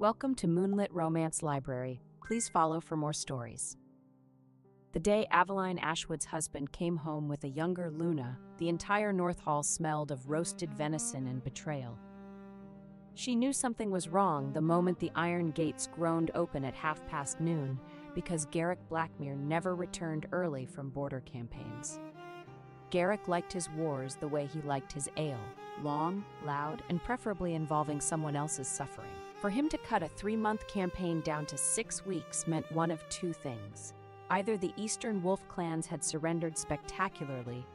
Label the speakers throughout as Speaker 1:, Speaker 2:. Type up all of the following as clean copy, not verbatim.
Speaker 1: Welcome to Moonlit Romance Library. Please follow for more stories. The day Aveline Ashwood's husband came home with a younger Luna, the entire North Hall smelled of roasted venison and betrayal. She knew something was wrong the moment the iron gates groaned open at noon, because Garrick Blackmere never returned early from border campaigns. Garrick liked his wars the way he liked his ale, long, loud, and preferably involving someone else's suffering. For him to cut a 3-month campaign down to 6 weeks meant one of two things. Either the Eastern Wolf clans had surrendered spectacularly,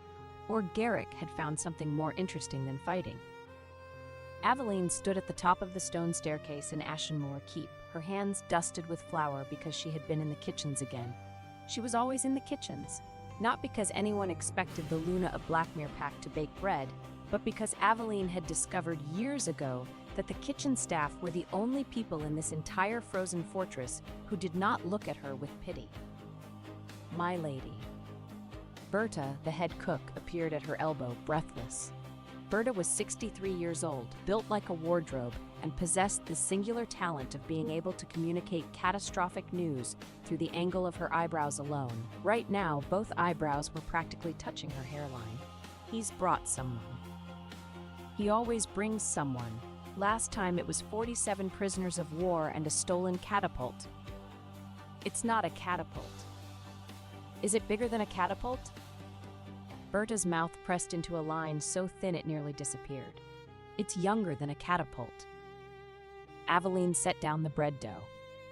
Speaker 1: or Garrick had found something more interesting than fighting. Aveline stood at the top of the stone staircase in Ashenmoor Keep, her hands dusted with flour because she had been in the kitchens again. She was always in the kitchens, not because anyone expected the Luna of Blackmere pack to bake bread, but because Aveline had discovered years ago that the kitchen staff were the only people in this entire frozen fortress who did not look at her with pity. My lady. Berta, the head cook, appeared at her elbow, breathless. Berta was 63 years old, built like a wardrobe, and possessed the singular talent of being able to communicate catastrophic news through the angle of her eyebrows alone. Right now, both eyebrows were practically touching her hairline. He's brought someone. He always brings someone. Last time it was 47 prisoners of war and a stolen catapult. It's not a catapult. Is it bigger than a catapult? Berta's mouth pressed into a line so thin it nearly disappeared. It's younger than a catapult. Aveline set down the bread dough.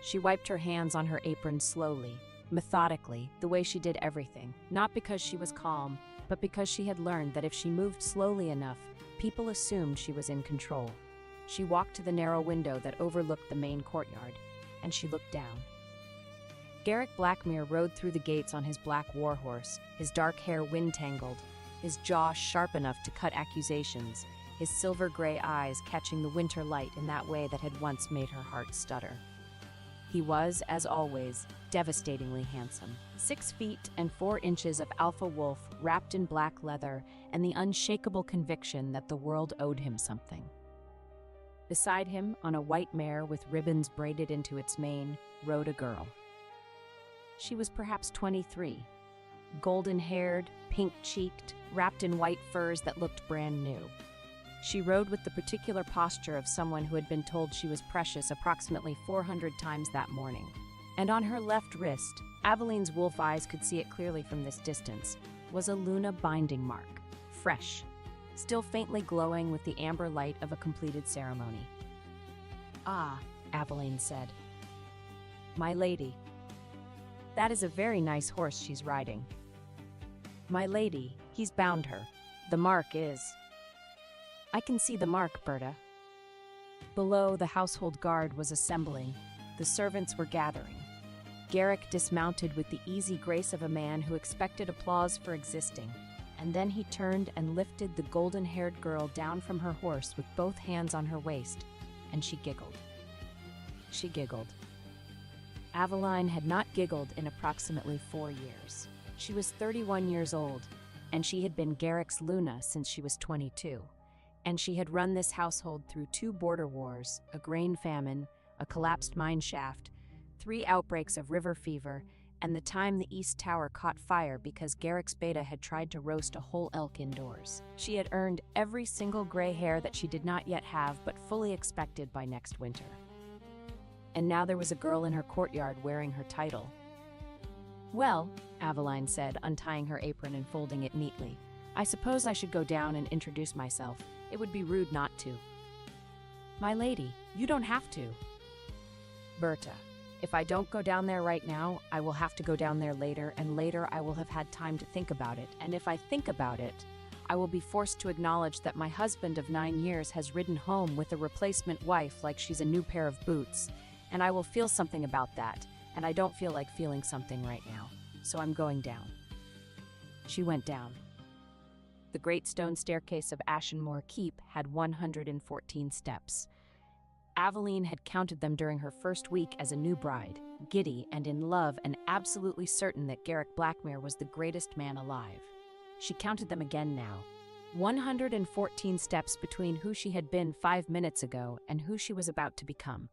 Speaker 1: She wiped her hands on her apron slowly, methodically, the way she did everything, not because she was calm, but because she had learned that if she moved slowly enough, people assumed she was in control. She walked to the narrow window that overlooked the main courtyard, and she looked down. Garrick Blackmere rode through the gates on his black warhorse, his dark hair wind-tangled, his jaw sharp enough to cut accusations, his silver-gray eyes catching the winter light in that way that had once made her heart stutter. He was, as always, devastatingly handsome. 6 feet and 4 inches of alpha wolf wrapped in black leather and the unshakable conviction that the world owed him something. Beside him, on a white mare with ribbons braided into its mane, rode a girl. She was perhaps 23, golden-haired, pink-cheeked, wrapped in white furs that looked brand new. She rode with the particular posture of someone who had been told she was precious approximately 400 times that morning. And on her left wrist, Aveline's wolf eyes could see it clearly from this distance, was a Luna binding mark, fresh, still faintly glowing with the amber light of a completed ceremony. "Ah," Aveline said. "My lady. That is a very nice horse she's riding." "My lady, he's bound her. The mark is—" "I can see the mark, Berta." Below, the household guard was assembling. The servants were gathering. Garrick dismounted with the easy grace of a man who expected applause for existing, and then he turned and lifted the golden-haired girl down from her horse with both hands on her waist, and she giggled. She giggled. Aveline had not giggled in approximately 4 years. She was 31 years old, and she had been Garrick's Luna since she was 22. And she had run this household through 2 border wars, a grain famine, a collapsed mine shaft, 3 outbreaks of river fever, and the time the East Tower caught fire because Garrick's beta had tried to roast a whole elk indoors. She had earned every single gray hair that she did not yet have but fully expected by next winter. And now there was a girl in her courtyard wearing her title. "Well," Aveline said, untying her apron and folding it neatly, "I suppose I should go down and introduce myself. It would be rude not to." "My lady, you don't have to." "Berta, if I don't go down there right now, I will have to go down there later, and later I will have had time to think about it, and if I think about it, I will be forced to acknowledge that my husband of 9 years has ridden home with a replacement wife like she's a new pair of boots, and I will feel something about that, and I don't feel like feeling something right now, so I'm going down." She went down. The great stone staircase of Ashenmoor Keep had 114 steps. Aveline had counted them during her first week as a new bride, giddy and in love and absolutely certain that Garrick Blackmere was the greatest man alive. She counted them again now. 114 steps between who she had been 5 minutes ago and who she was about to become.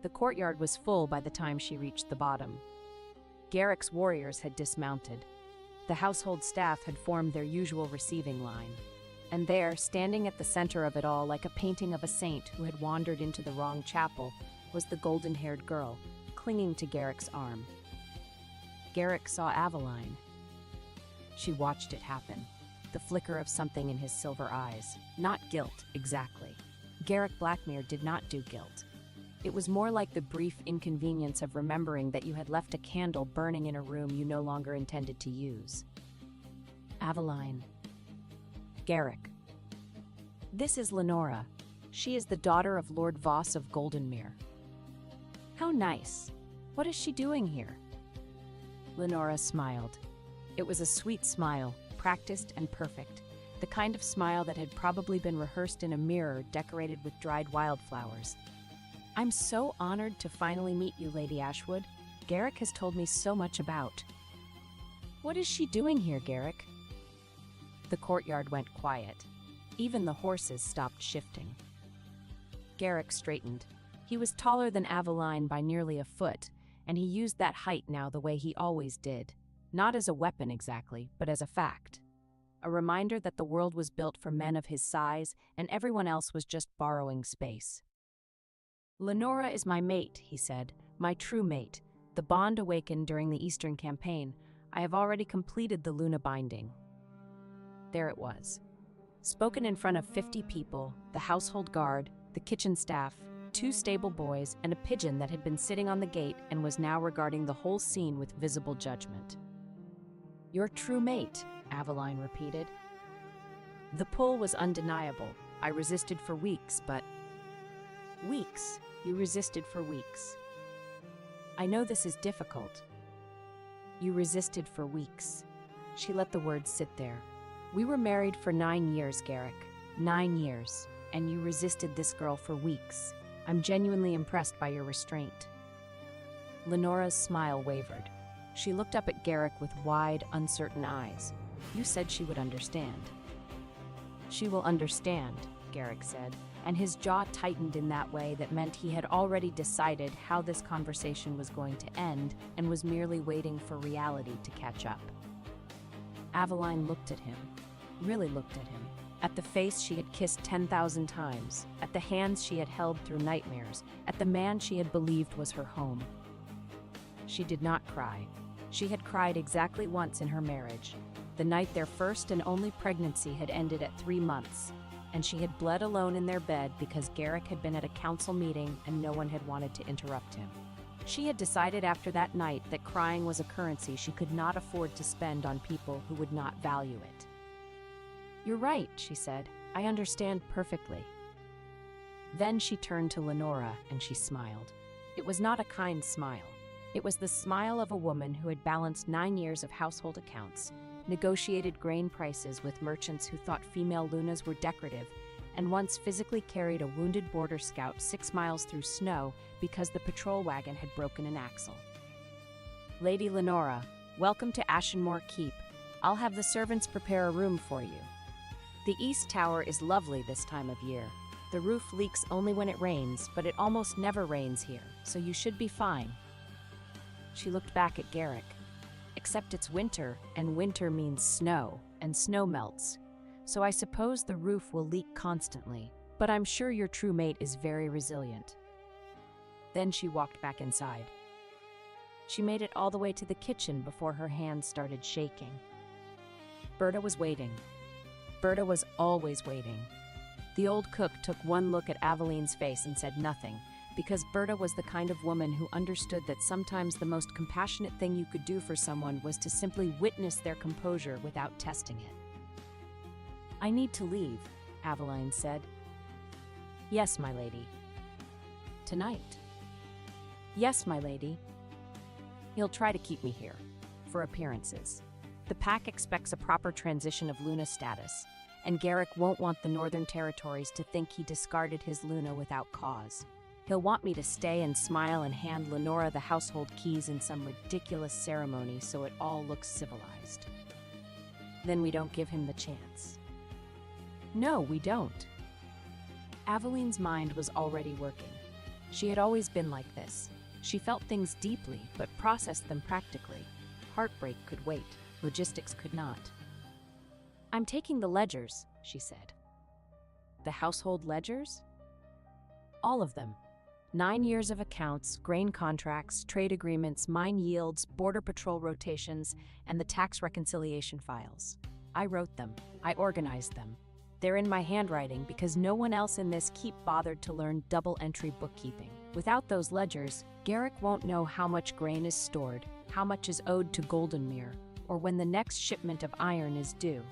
Speaker 1: The courtyard was full by the time she reached the bottom. Garrick's warriors had dismounted. The household staff had formed their usual receiving line. And there, standing at the center of it all like a painting of a saint who had wandered into the wrong chapel, was the golden-haired girl, clinging to Garrick's arm. Garrick saw Aveline. She watched it happen, the flicker of something in his silver eyes. Not guilt, exactly. Garrick Blackmere did not do guilt. It was more like the brief inconvenience of remembering that you had left a candle burning in a room you no longer intended to use. Aveline. Garrick. This is Lenora. She is the daughter of Lord Voss of Goldenmere. How nice. What is she doing here? Lenora smiled. It was a sweet smile, practiced and perfect, the kind of smile that had probably been rehearsed in a mirror decorated with dried wildflowers. I'm so honored to finally meet you, Lady Ashwood. Garrick has told me so much about. What is she doing here, Garrick? The courtyard went quiet. Even the horses stopped shifting. Garrick straightened. He was taller than Aveline by nearly a foot, and he used that height now the way he always did. Not as a weapon exactly, but as a fact. A reminder that the world was built for men of his size, and everyone else was just borrowing space. Lenora is my mate, he said, my true mate. The bond awakened during the Eastern Campaign. I have already completed the Luna binding. There it was. Spoken in front of 50 people, the household guard, the kitchen staff, 2 stable boys, and a pigeon that had been sitting on the gate and was now regarding the whole scene with visible judgment. Your true mate, Aveline repeated. The pull was undeniable. I resisted for weeks, but... Weeks? You resisted for weeks. I know this is difficult. You resisted for weeks. She let the words sit there. We were married for 9 years, Garrick. 9 years. And you resisted this girl for weeks. I'm genuinely impressed by your restraint. Lenora's smile wavered. She looked up at Garrick with wide, uncertain eyes. You said she would understand. She will understand, Garrick said, and his jaw tightened in that way that meant he had already decided how this conversation was going to end and was merely waiting for reality to catch up. Aveline looked at him, really looked at him, at the face she had kissed 10,000 times, at the hands she had held through nightmares, at the man she had believed was her home. She did not cry. She had cried exactly once in her marriage, the night their first and only pregnancy had ended at 3 months, and she had bled alone in their bed because Garrick had been at a council meeting and no one had wanted to interrupt him. She had decided after that night that crying was a currency she could not afford to spend on people who would not value it. You're right, she said. I understand perfectly. Then she turned to Lenora and she smiled. It was not a kind smile. It was the smile of a woman who had balanced 9 years of household accounts, negotiated grain prices with merchants who thought female Lunas were decorative, and once physically carried a wounded border scout 6 miles through snow because the patrol wagon had broken an axle. Lady Lenora, welcome to Ashenmore Keep. I'll have the servants prepare a room for you. The East Tower is lovely this time of year. The roof leaks only when it rains, but it almost never rains here, so you should be fine. She looked back at Garrick. Except it's winter, and winter means snow, and snow melts. So I suppose the roof will leak constantly, but I'm sure your true mate is very resilient. Then she walked back inside. She made it all the way to the kitchen before her hands started shaking. Berta was waiting. Berta was always waiting. The old cook took one look at Aveline's face and said nothing, because Berta was the kind of woman who understood that sometimes the most compassionate thing you could do for someone was to simply witness their composure without testing it. I need to leave, Aveline said. Yes, my lady. Tonight? Yes, my lady. He'll try to keep me here, for appearances. The pack expects a proper transition of Luna status, and Garrick won't want the Northern Territories to think he discarded his Luna without cause. He'll want me to stay and smile and hand Lenora the household keys in some ridiculous ceremony so it all looks civilized. Then we don't give him the chance. No, we don't. Aveline's mind was already working. She had always been like this. She felt things deeply, but processed them practically. Heartbreak could wait. Logistics could not. "I'm taking the ledgers," she said. "The household ledgers?" "All of them. 9 years of accounts, grain contracts, trade agreements, mine yields, border patrol rotations, and the tax reconciliation files. I wrote them. I organized them. They're in my handwriting because no one else in this keep bothered to learn double-entry bookkeeping. Without those ledgers, Garrick won't know how much grain is stored, how much is owed to Goldenmere, or when the next shipment of iron is due."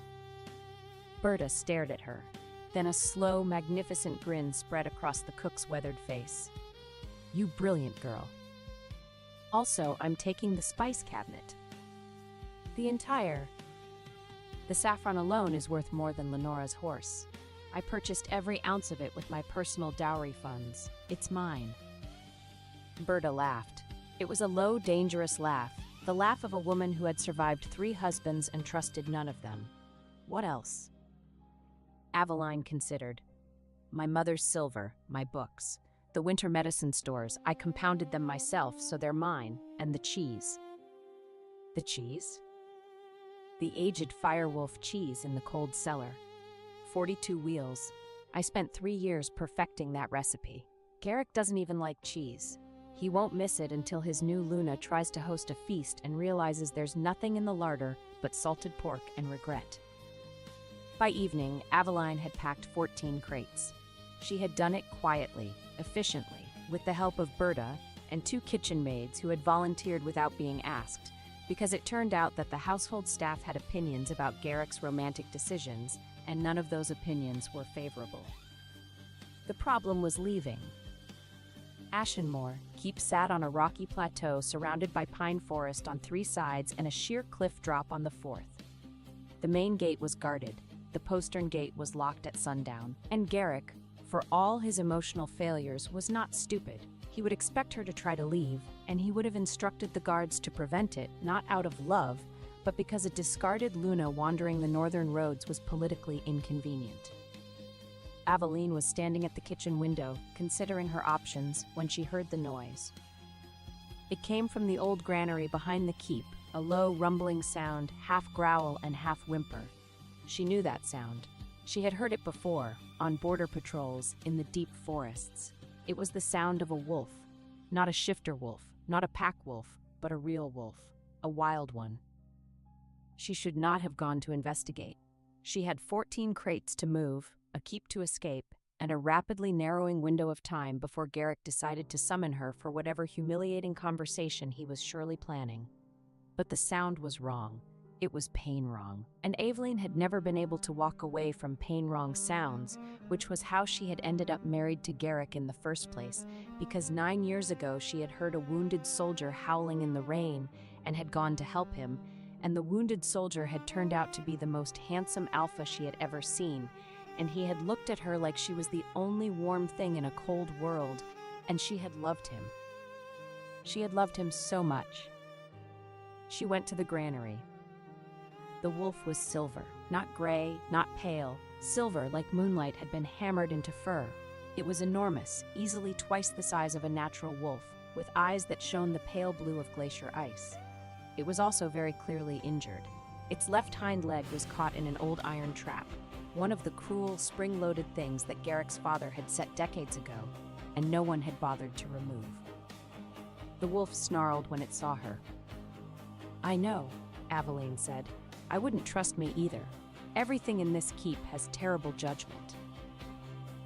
Speaker 1: Berta stared at her. Then a slow, magnificent grin spread across the cook's weathered face. "You brilliant girl. Also, I'm taking the spice cabinet. The saffron alone is worth more than Lenora's horse. I purchased every ounce of it with my personal dowry funds. It's mine." Berta laughed. It was a low, dangerous laugh, the laugh of a woman who had survived 3 husbands and trusted none of them. What else? Aveline considered. "My mother's silver, my books. The winter medicine stores, I compounded them myself, so they're mine, and the cheese." "The cheese?" "The aged Firewolf cheese in the cold cellar. 42 wheels. I spent 3 years perfecting that recipe. Garrick doesn't even like cheese. He won't miss it until his new Luna tries to host a feast and realizes there's nothing in the larder but salted pork and regret." By evening, Aveline had packed 14 crates. She had done it quietly, efficiently, with the help of Berta and 2 kitchen maids who had volunteered without being asked, because it turned out that the household staff had opinions about Garrick's romantic decisions, and none of those opinions were favorable. The problem was leaving. Ashenmore Keep sat on a rocky plateau surrounded by pine forest on 3 sides and a sheer cliff drop on the 4th. The main gate was guarded. The postern gate was locked at sundown, and Garrick, for all his emotional failures, was not stupid. He would expect her to try to leave, and he would have instructed the guards to prevent it, not out of love, but because a discarded Luna wandering the northern roads was politically inconvenient. Aveline was standing at the kitchen window, considering her options, when she heard the noise. It came from the old granary behind the keep, a low, rumbling sound, half growl and half whimper. She knew that sound. She had heard it before, on border patrols, in the deep forests. It was the sound of a wolf. Not a shifter wolf, not a pack wolf, but a real wolf, a wild one. She should not have gone to investigate. She had 14 crates to move, a keep to escape, and a rapidly narrowing window of time before Garrick decided to summon her for whatever humiliating conversation he was surely planning. But the sound was wrong. It was pain-wrong, and Aveline had never been able to walk away from pain-wrong sounds, which was how she had ended up married to Garrick in the first place, because 9 years ago she had heard a wounded soldier howling in the rain and had gone to help him, and the wounded soldier had turned out to be the most handsome alpha she had ever seen, and he had looked at her like she was the only warm thing in a cold world, and she had loved him. She had loved him so much. She went to the granary. The wolf was silver, not gray, not pale. Silver, like moonlight, had been hammered into fur. It was enormous, easily twice the size of a natural wolf, with eyes that shone the pale blue of glacier ice. It was also very clearly injured. Its left hind leg was caught in an old iron trap, one of the cruel, spring-loaded things that Garrick's father had set decades ago, and no one had bothered to remove. The wolf snarled when it saw her. "I know," Aveline said. "I wouldn't trust me either. Everything in this keep has terrible judgment."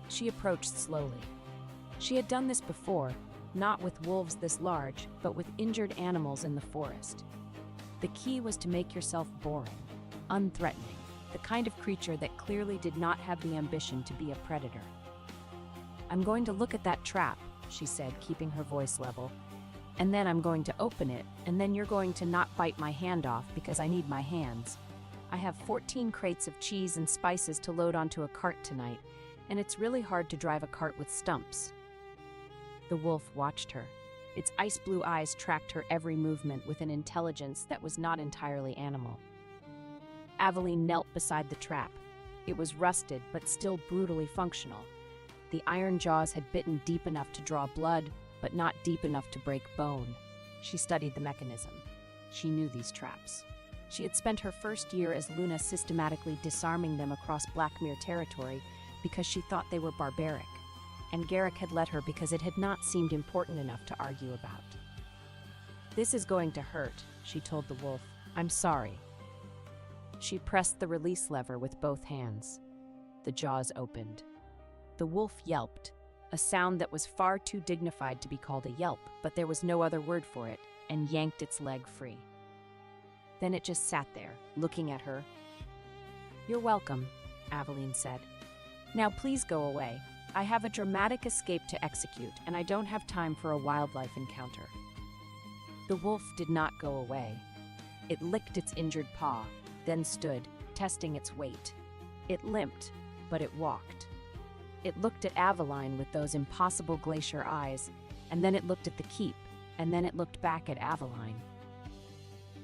Speaker 1: She approached slowly. She had done this before, not with wolves this large, but with injured animals in the forest. The key was to make yourself boring, unthreatening, the kind of creature that clearly did not have the ambition to be a predator. "I'm going to look at that trap," she said, keeping her voice level. "And then I'm going to open it, and then you're going to not bite my hand off because I need my hands. I have 14 crates of cheese and spices to load onto a cart tonight, and it's really hard to drive a cart with stumps." The wolf watched her. Its ice blue eyes tracked her every movement with an intelligence that was not entirely animal. Aveline knelt beside the trap. It was rusted, but still brutally functional. The iron jaws had bitten deep enough to draw blood, but not deep enough to break bone. She studied the mechanism. She knew these traps. She had spent her first year as Luna systematically disarming them across Blackmere territory because she thought they were barbaric, and Garrick had let her because it had not seemed important enough to argue about. "This is going to hurt," she told the wolf. "I'm sorry." She pressed the release lever with both hands. The jaws opened. The wolf yelped, a sound that was far too dignified to be called a yelp, but there was no other word for it, and yanked its leg free. Then it just sat there, looking at her. "You're welcome," Aveline said. "Now please go away. I have a dramatic escape to execute, and I don't have time for a wildlife encounter." The wolf did not go away. It licked its injured paw, then stood, testing its weight. It limped, but it walked. It looked at Aveline with those impossible glacier eyes, and then it looked at the keep, and then it looked back at Aveline.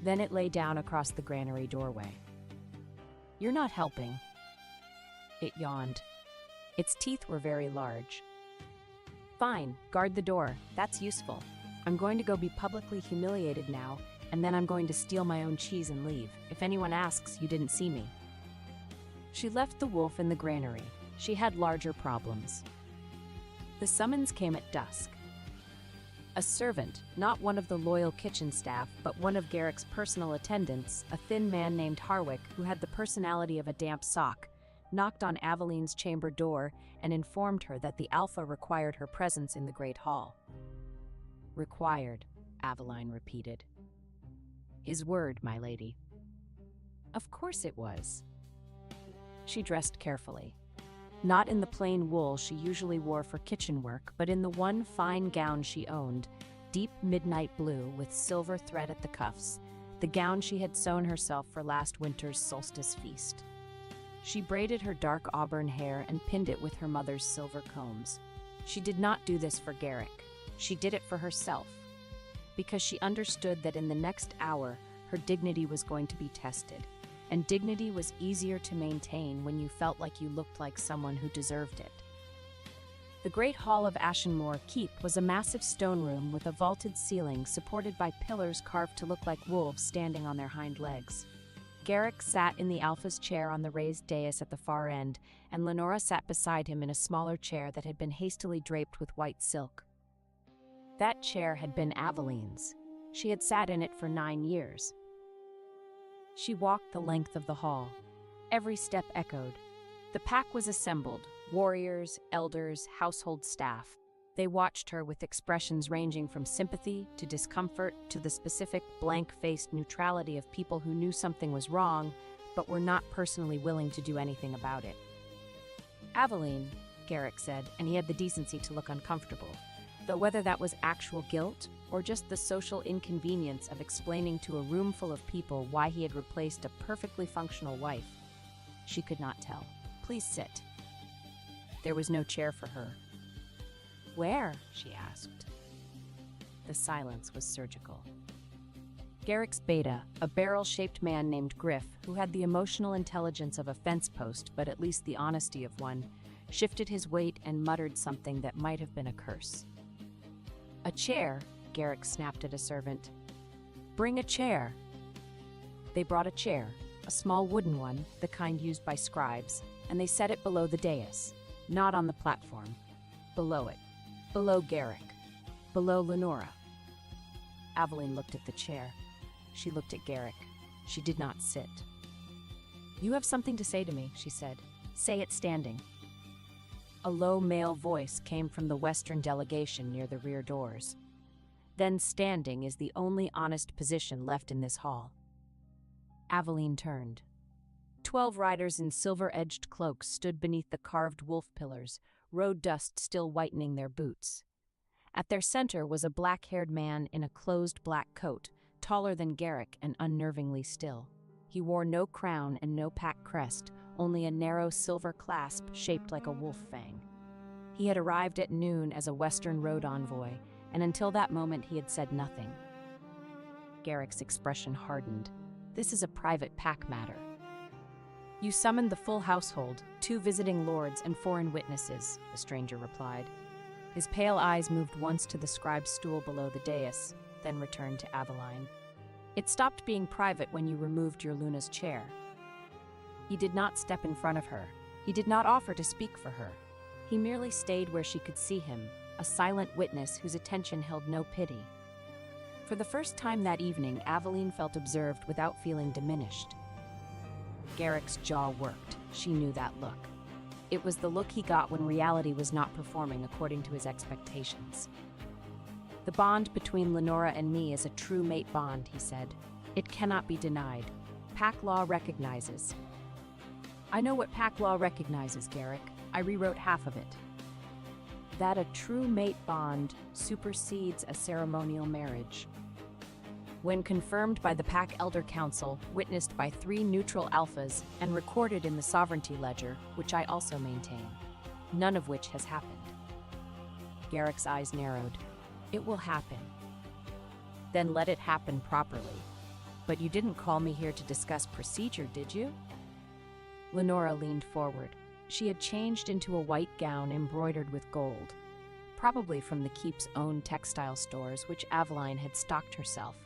Speaker 1: Then it lay down across the granary doorway. "You're not helping." It yawned. Its teeth were very large. "Fine, guard the door. That's useful. I'm going to go be publicly humiliated now, and then I'm going to steal my own cheese and leave. If anyone asks, you didn't see me." She left the wolf in the granary. She had larger problems. The summons came at dusk. A servant, not one of the loyal kitchen staff, but one of Garrick's personal attendants, a thin man named Harwick, who had the personality of a damp sock, knocked on Aveline's chamber door and informed her that the Alpha required her presence in the Great Hall. "Required," Aveline repeated. "His word, my lady." Of course it was. She dressed carefully. Not in the plain wool she usually wore for kitchen work, but in the one fine gown she owned, deep midnight blue with silver thread at the cuffs, the gown she had sewn herself for last winter's solstice feast. She braided her dark auburn hair and pinned it with her mother's silver combs. She did not do this for Garrick. She did it for herself, because she understood that in the next hour her dignity was going to be tested. And dignity was easier to maintain when you felt like you looked like someone who deserved it. The Great Hall of Ashenmore Keep was a massive stone room with a vaulted ceiling supported by pillars carved to look like wolves standing on their hind legs. Garrick sat in the Alpha's chair on the raised dais at the far end, and Lenora sat beside him in a smaller chair that had been hastily draped with white silk. That chair had been Aveline's. She had sat in it for 9 years. She walked the length of the hall. Every step echoed. The pack was assembled, warriors, elders, household staff. They watched her with expressions ranging from sympathy to discomfort to the specific blank-faced neutrality of people who knew something was wrong, but were not personally willing to do anything about it. "Aveline," Garrick said, and he had the decency to look uncomfortable, though whether that was actual guilt or just the social inconvenience of explaining to a room full of people why he had replaced a perfectly functional wife, she could not tell. "Please sit." There was no chair for her. "Where?" she asked. The silence was surgical. Garrick's beta, a barrel-shaped man named Griff, who had the emotional intelligence of a fence post but at least the honesty of one, shifted his weight and muttered something that might have been a curse. "A chair," Garrick snapped at a servant. "Bring a chair." They brought a chair, a small wooden one, the kind used by scribes, and they set it below the dais, not on the platform. Below it. Below Garrick. Below Lenora. Aveline looked at the chair. She looked at Garrick. She did not sit. "You have something to say to me," she said. "Say it standing." A low male voice came from the Western delegation near the rear doors. "Then standing is the only honest position left in this hall." Aveline turned. 12 riders in silver-edged cloaks stood beneath the carved wolf pillars, road dust still whitening their boots. At their center was a black-haired man in a closed black coat, taller than Garrick and unnervingly still. He wore no crown and no pack crest, only a narrow silver clasp shaped like a wolf fang. He had arrived at noon as a Western road envoy, and until that moment he had said nothing. Garrick's expression hardened. "This is a private pack matter." You summoned the full household, 2 visiting lords and foreign witnesses, the stranger replied. His pale eyes moved once to the scribe's stool below the dais, then returned to Aveline. It stopped being private when you removed your Luna's chair. He did not step in front of her. He did not offer to speak for her. He merely stayed where she could see him, a silent witness whose attention held no pity. For the first time that evening, Aveline felt observed without feeling diminished. Garrick's jaw worked. She knew that look. It was the look he got when reality was not performing according to his expectations. The bond between Lenora and me is a true mate bond, he said. It cannot be denied. Pack law recognizes. I know what Pack law recognizes, Garrick. I rewrote half of it. That a true mate bond supersedes a ceremonial marriage. When confirmed by the Pack Elder Council, witnessed by 3 neutral alphas, and recorded in the Sovereignty Ledger, which I also maintain, none of which has happened. Garrick's eyes narrowed. It will happen. Then let it happen properly. But you didn't call me here to discuss procedure, did you? Lenora leaned forward. She had changed into a white gown embroidered with gold, probably from the keep's own textile stores, which Aveline had stocked herself.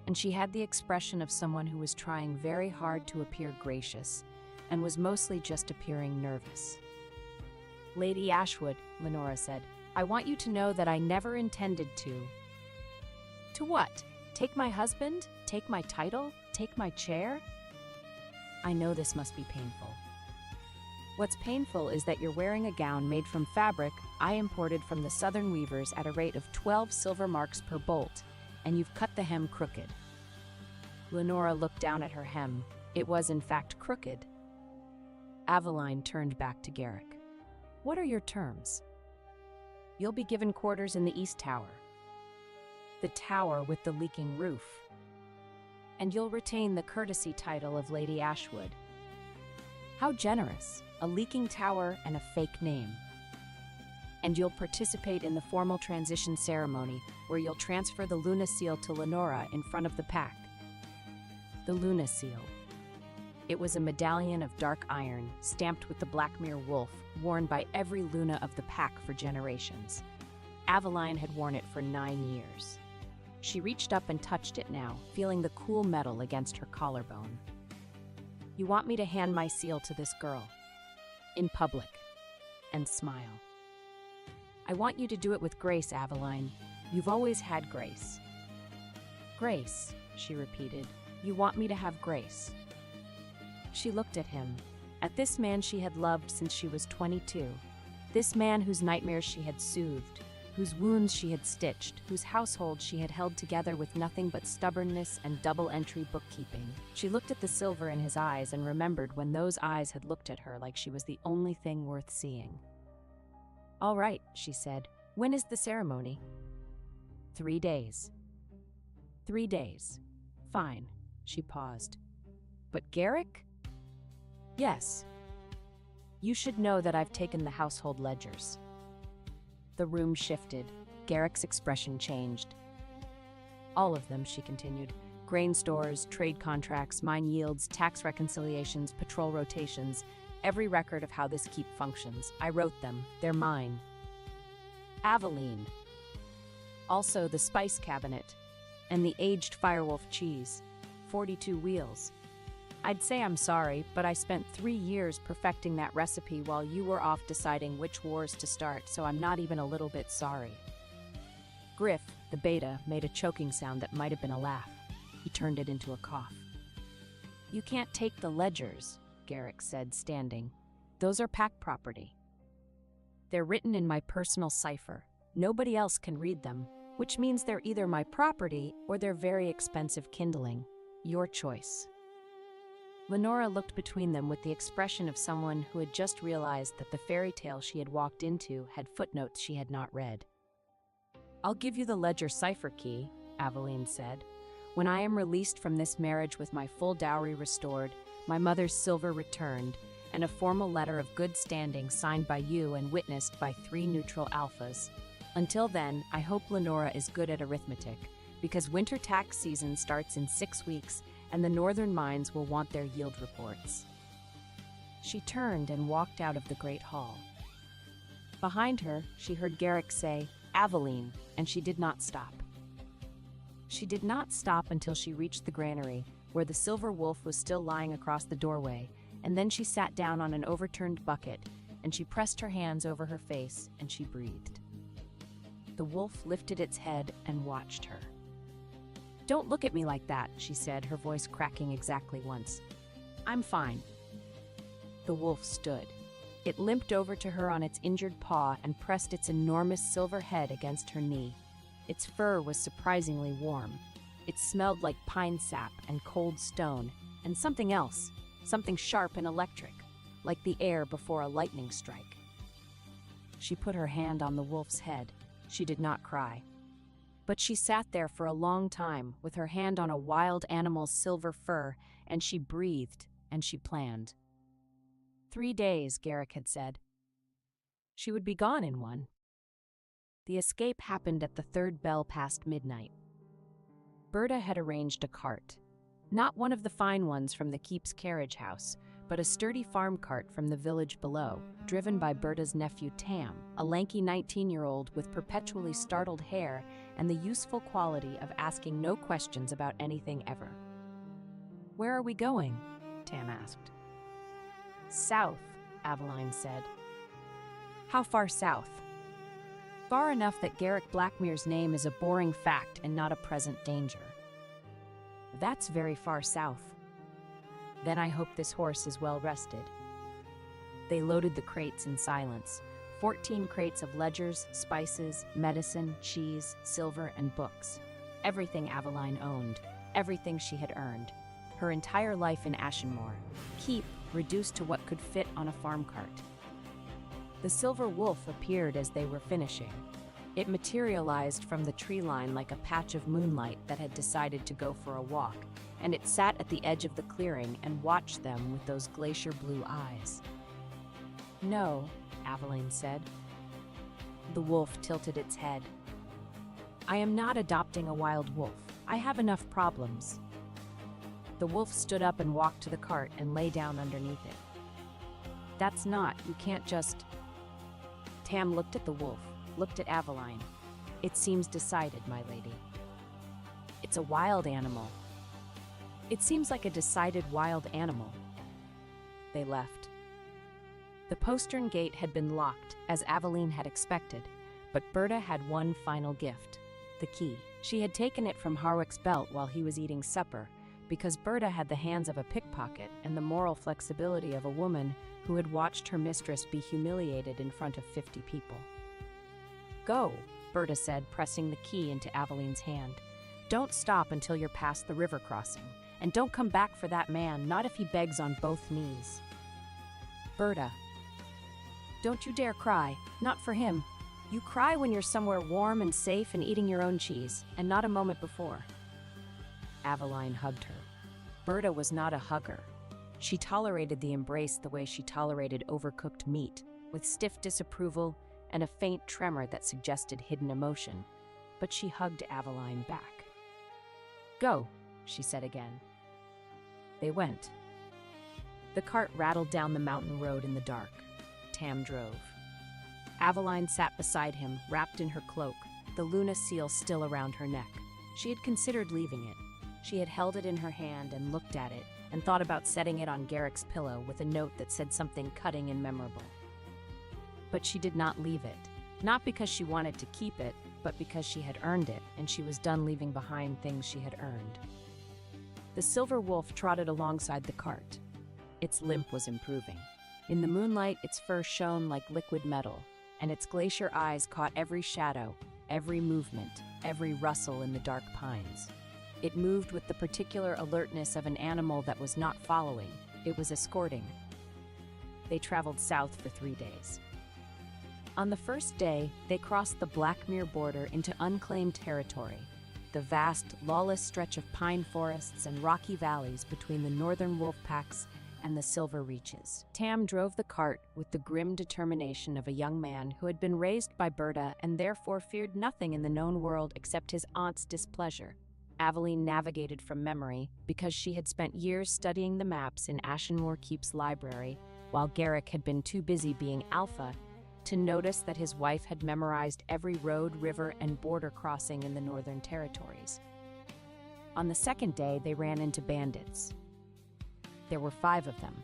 Speaker 1: And she had the expression of someone who was trying very hard to appear gracious, and was mostly just appearing nervous. Lady Ashwood, Lenora said, I want you to know that I never intended to. To what? Take my husband? Take my title? Take my chair? I know this must be painful. What's painful is that you're wearing a gown made from fabric I imported from the Southern weavers at a rate of 12 silver marks per bolt, and you've cut the hem crooked. Lenora looked down at her hem. It was in fact crooked. Aveline turned back to Garrick. What are your terms? You'll be given quarters in the East Tower. The tower with the leaking roof. And you'll retain the courtesy title of Lady Ashwood. How generous, a leaking tower and a fake name. And you'll participate in the formal transition ceremony, where you'll transfer the Luna Seal to Lenora in front of the Pack. The Luna Seal. It was a medallion of dark iron, stamped with the Blackmere wolf, worn by every Luna of the Pack for generations. Aveline had worn it for 9 years. She reached up and touched it now, feeling the cool metal against her collarbone. You want me to hand my seal to this girl, in public, and smile. I want you to do it with grace, Aveline. You've always had grace. Grace, she repeated. You want me to have grace. She looked at him, at this man she had loved since she was 22, this man whose nightmares she had soothed, whose wounds she had stitched, whose household she had held together with nothing but stubbornness and double-entry bookkeeping. She looked at the silver in his eyes and remembered when those eyes had looked at her like she was the only thing worth seeing. All right, she said. When is the ceremony? 3 days. 3 days. Fine. She paused. But Garrick? Yes. You should know that I've taken the household ledgers. The room shifted. Garrick's expression changed. All of them, she continued. Grain stores, trade contracts, mine yields, tax reconciliations, patrol rotations, every record of how this keep functions. I wrote them. They're mine. Aveline. Also the spice cabinet and the aged Firewolf cheese. 42 wheels. I'd say I'm sorry, but I spent 3 years perfecting that recipe while you were off deciding which wars to start, so I'm not even a little bit sorry. Griff, the beta, made a choking sound that might have been a laugh. He turned it into a cough. You can't take the ledgers, Garrick said, standing. Those are Pack property. They're written in my personal cipher. Nobody else can read them, which means they're either my property or they're very expensive kindling. Your choice. Lenora looked between them with the expression of someone who had just realized that the fairy tale she had walked into had footnotes she had not read. I'll give you the ledger cipher key, Aveline said. When I am released from this marriage with my full dowry restored, my mother's silver returned, and a formal letter of good standing signed by you and witnessed by 3 neutral alphas. Until then, I hope Lenora is good at arithmetic, because winter tax season starts in 6 weeks, and the northern mines will want their yield reports. She turned and walked out of the great hall. Behind her, she heard Garrick say, "Aveline," and she did not stop. She did not stop until she reached the granary, where the silver wolf was still lying across the doorway, and then she sat down on an overturned bucket, and she pressed her hands over her face, and she breathed. The wolf lifted its head and watched her. "Don't look at me like that," she said, her voice cracking exactly once. "I'm fine." The wolf stood. It limped over to her on its injured paw and pressed its enormous silver head against her knee. Its fur was surprisingly warm. It smelled like pine sap and cold stone, and something else, something sharp and electric, like the air before a lightning strike. She put her hand on the wolf's head. She did not cry. But she sat there for a long time with her hand on a wild animal's silver fur, and she breathed, and she planned. 3 days, Garrick had said. She would be gone in one. The escape happened at the third bell past midnight. Berta had arranged a cart. Not one of the fine ones from the keep's carriage house, but a sturdy farm cart from the village below, driven by Berta's nephew Tam, a lanky 19-year-old with perpetually startled hair and the useful quality of asking no questions about anything ever. "Where are we going?" Tam asked. "South," Aveline said. "How far south?" "Far enough that Garrick Blackmere's name is a boring fact and not a present danger." "That's very far south." "Then I hope this horse is well rested." They loaded the crates in silence. 14 crates of ledgers, spices, medicine, cheese, silver, and books. Everything Aveline owned, everything she had earned. Her entire life in Ashenmore. Keep reduced to what could fit on a farm cart. The silver wolf appeared as they were finishing. It materialized from the tree line like a patch of moonlight that had decided to go for a walk, and it sat at the edge of the clearing and watched them with those glacier blue eyes. "No," Aveline said. The wolf tilted its head. "I am not adopting a wild wolf. I have enough problems." The wolf stood up and walked to the cart and lay down underneath it. "That's not, you can't just..." Tam looked at the wolf, looked at Aveline. "It seems decided, my lady." "It's a wild animal." "It seems like a decided wild animal." They left. The postern gate had been locked, as Aveline had expected, but Berta had one final gift, the key. She had taken it from Harwick's belt while he was eating supper, because Berta had the hands of a pickpocket and the moral flexibility of a woman who had watched her mistress be humiliated in front of 50 people. "Go," Berta said, pressing the key into Aveline's hand. "Don't stop until you're past the river crossing, and don't come back for that man, not if he begs on both knees." "Berta, don't you dare cry, not for him. You cry when you're somewhere warm and safe and eating your own cheese, and not a moment before." Aveline hugged her. Berta was not a hugger. She tolerated the embrace the way she tolerated overcooked meat, with stiff disapproval and a faint tremor that suggested hidden emotion, but she hugged Aveline back. "Go," she said again. They went. The cart rattled down the mountain road in the dark. Tam drove. Aveline sat beside him, wrapped in her cloak, the Luna seal still around her neck. She had considered leaving it. She had held it in her hand and looked at it, and thought about setting it on Garrick's pillow with a note that said something cutting and memorable. But she did not leave it, not because she wanted to keep it, but because she had earned it, and she was done leaving behind things she had earned. The silver wolf trotted alongside the cart. Its limp was improving. In the moonlight, its fur shone like liquid metal, and its glacier eyes caught every shadow, every movement, every rustle in the dark pines. It moved with the particular alertness of an animal that was not following, it was escorting. They traveled south for 3 days. On the first day, they crossed the Blackmere border into unclaimed territory, the vast, lawless stretch of pine forests and rocky valleys between the northern wolf packs and the Silver Reaches. Tam drove the cart with the grim determination of a young man who had been raised by Berta and therefore feared nothing in the known world except his aunt's displeasure. Aveline navigated from memory because she had spent years studying the maps in Ashenmore Keep's library while Garrick had been too busy being alpha to notice that his wife had memorized every road, river, and border crossing in the Northern Territories. On the second day, they ran into bandits. There were 5 of them.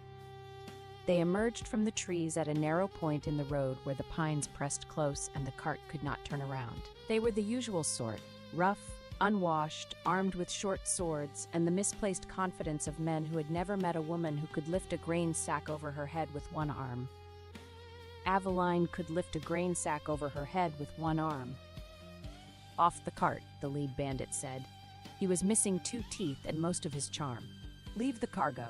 Speaker 1: They emerged from the trees at a narrow point in the road where the pines pressed close and the cart could not turn around. They were the usual sort, rough, unwashed, armed with short swords, and the misplaced confidence of men who had never met a woman who could lift a grain sack over her head with one arm. Aveline could lift a grain sack over her head with one arm. "Off the cart," the lead bandit said. He was missing 2 teeth and most of his charm. "Leave the cargo."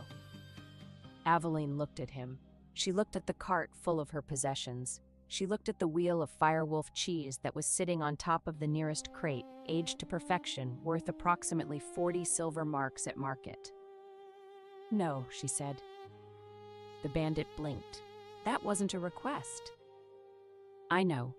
Speaker 1: Aveline looked at him. She looked at the cart full of her possessions. She looked at the wheel of Firewolf cheese that was sitting on top of the nearest crate, aged to perfection, worth approximately 40 silver marks at market. "No," she said. The bandit blinked. "That wasn't a request." "I know,"